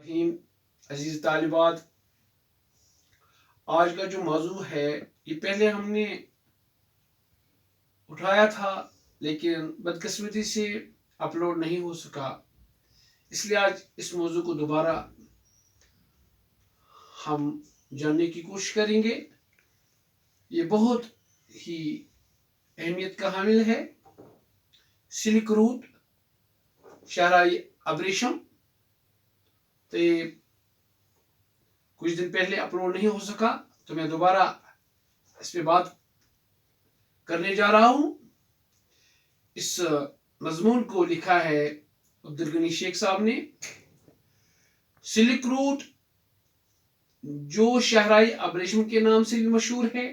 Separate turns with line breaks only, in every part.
रहीम अजीज तालिबात, आज का जो मौजू है ये पहले हमने उठाया था लेकिन बदकिस्मती से अपलोड नहीं हो सका, इसलिए आज इस मौजू को दोबारा हम जानने की कोशिश करेंगे। ये बहुत ही अहमियत का हामिल है। सिल्क रूट शहराई अब्रेशम तो ये कुछ दिन पहले अपलोड नहीं हो सका, तो मैं दोबारा इस पे बात करने जा रहा हूं। इस मजमून को लिखा है अब्दुल गनी शेख साहब ने। सिल्क रूट जो शहराई अब्रेशम के नाम से भी मशहूर है,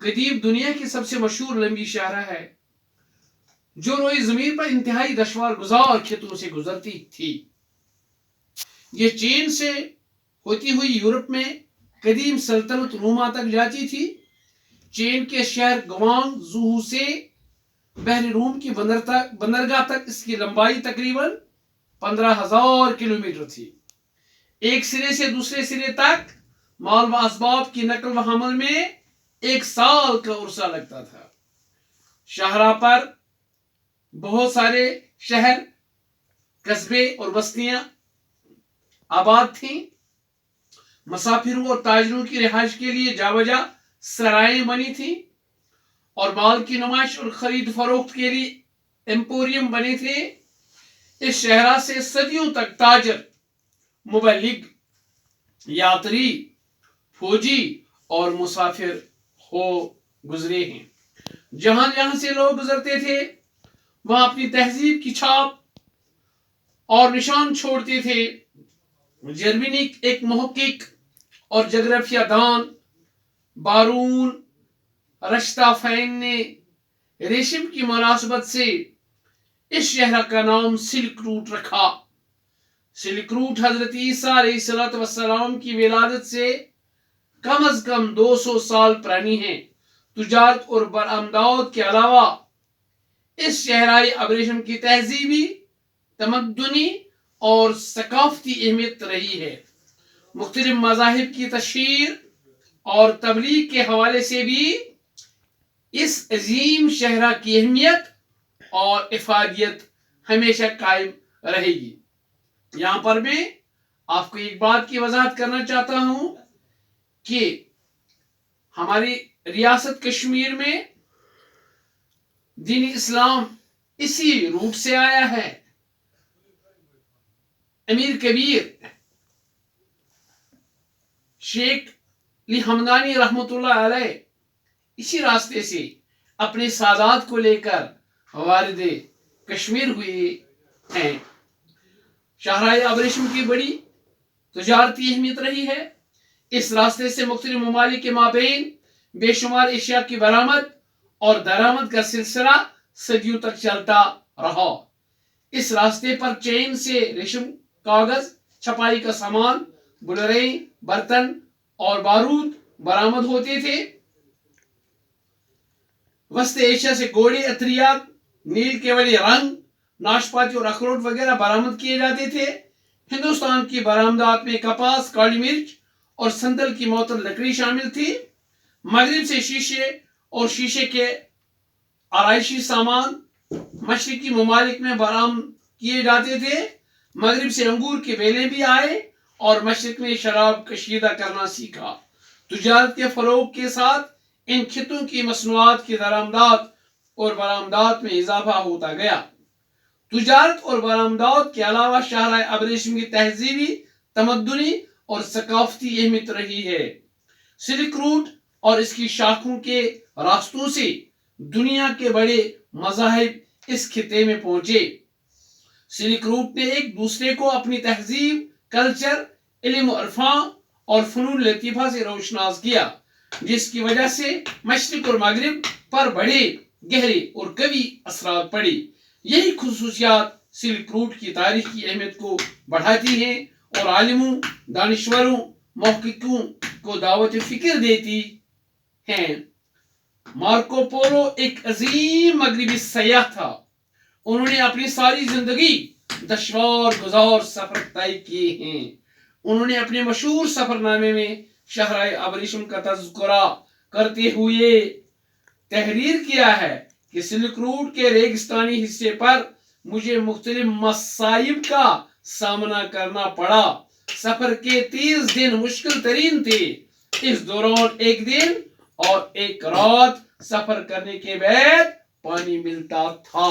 कदीम दुनिया की सबसे मशहूर लंबी शाहरा है जो रोए जमीन पर इंतहाई दुश्वार गुजार खेतों से गुजरती थी। ये चीन से होती हुई यूरोप में कदीम सल्तनत रोमा तक जाती थी। चीन के शहर ग्वांग जूहू से बहरी रूम की बंदरगाह तक इसकी लंबाई तकरीबन 15,000 किलोमीटर थी। एक सिरे से दूसरे सिरे तक माल व असबाब की नकल व हमल में 1 साल का उर्सा लगता था। शाहरा पर बहुत सारे शहर, कस्बे और बस्तियां आबाद थीं। मुसाफिरों और ताजरों की रिहाइश के लिए जावजा सराएं बनी थीं और माल की नुमाइश और खरीद फरोख्त के लिए एम्पोरियम बने थे। इस शहरा से सदियों तक ताजर, मुबल्लिग, यात्री, फौजी और मुसाफिर हो गुजरे हैं। जहां जहां से लोग गुजरते थे वहां अपनी तहजीब की छाप और निशान छोड़ते थे। जर्मनी एक मुहक्किक और जोग्राफिया दान बारून रश्ताफैन ने रेशम की मुनासबत से इस शहर का नाम सिल्क रूट रखा। सिल्क रूट हजरत ईसा अलैहिस्सलाम की विलादत से कम अज कम 200 साल पुरानी है। तुजारत और बरामदात के अलावा इस शहराई अब्रेशम की तहजीबी, तमद्दुनी और सकाफती अहमियत रही है। मुख्तलिफ मज़ाहिब की तशहीर और तबलीग के हवाले से भी इस अजीम शहरा की अहमियत और इफादियत हमेशा कायम रहेगी। यहाँ पर मैं आपको एक बात की वजाहत करना चाहता हूँ कि हमारी रियासत कश्मीर में दीन इस्लाम इसी रूट से आया है। अमीर कबीर शेख अली हमदानी रहमतुल्लाह अलैह इसी रास्ते से अपने सादात को लेकर वारिद कश्मीर हुए हैं। शाहराई अब्रेशम की बड़ी तजारती अहमियत रही है। इस रास्ते से मुख्तलिफ ममालिक के माबेन बेशुमार एशिया की बरामद और दरामद का सिलसिला सदियों तक चलता रहा। इस रास्ते पर चीन से रेशम, कागज, छपाई का सामान, बुलरे, बर्तन और बारूद बरामद होते थे। वस्त एशिया से घोड़े, अतरियात, नील केवली रंग, नाशपाती और अखरोट वगैरह बरामद किए जाते थे। हिंदुस्तान की बरामदात में कपास, काली मिर्च और संदल की मौतल लकड़ी शामिल थी। मगरिब से शीशे और शीशे के आराइशी सामान मशरिकी ममालिक में बरामद किए जाते थे। मगरिब से अंगूर के बेले भी आए और मशरिक ने शराब कशीदा करना सीखा। तुजारत के फरोग के साथ इन खितों की मसनूआत की दरामदात और बरामदात में इजाफा होता गया। तुजारत और बरामदात के अलावा शाहराई अब्रेशम की तहजीबी, तमद्दुनी और सकाफती अहमियत रही है। सिल्क रूट और इसकी शाखों के रास्तों से दुनिया के बड़े मज़ाहिब इस खिते में पहुंचे। सिल्क रूट ने एक दूसरे को अपनी तहजीब, कल्चर, इल्म अरफान और फनून लतीफ़ा से रोशनास किया, जिसकी वजह से मशरिक और मगरिब पर बड़े गहरे और कवी असरात पड़े। यही खुसूसियात सिल्क रूट की तारीख की अहमियत को बढ़ाती हैं और आलिमों, दानिश्वरों, मुहक्किकों को दावत फिक्र देती हैं। मार्को पोलो एक अजीम मगरिबी सयाह था। उन्होंने अपनी सारी जिंदगी دشوار گزار سفر طے کیے ہیں. انہوں نے اپنے مشہور سفر نامے میں شاہراہ ابریشم کا تذکرہ کرتے ہوئے تحریر کیا ہے کہ سلک روٹ کے ریگستانی حصے پر مجھے مختلف مصائب کا سامنا کرنا پڑا. سفر کے 30 دن مشکل ترین تھے. اس دوران ایک دن اور ایک رات سفر کرنے کے بعد پانی ملتا تھا.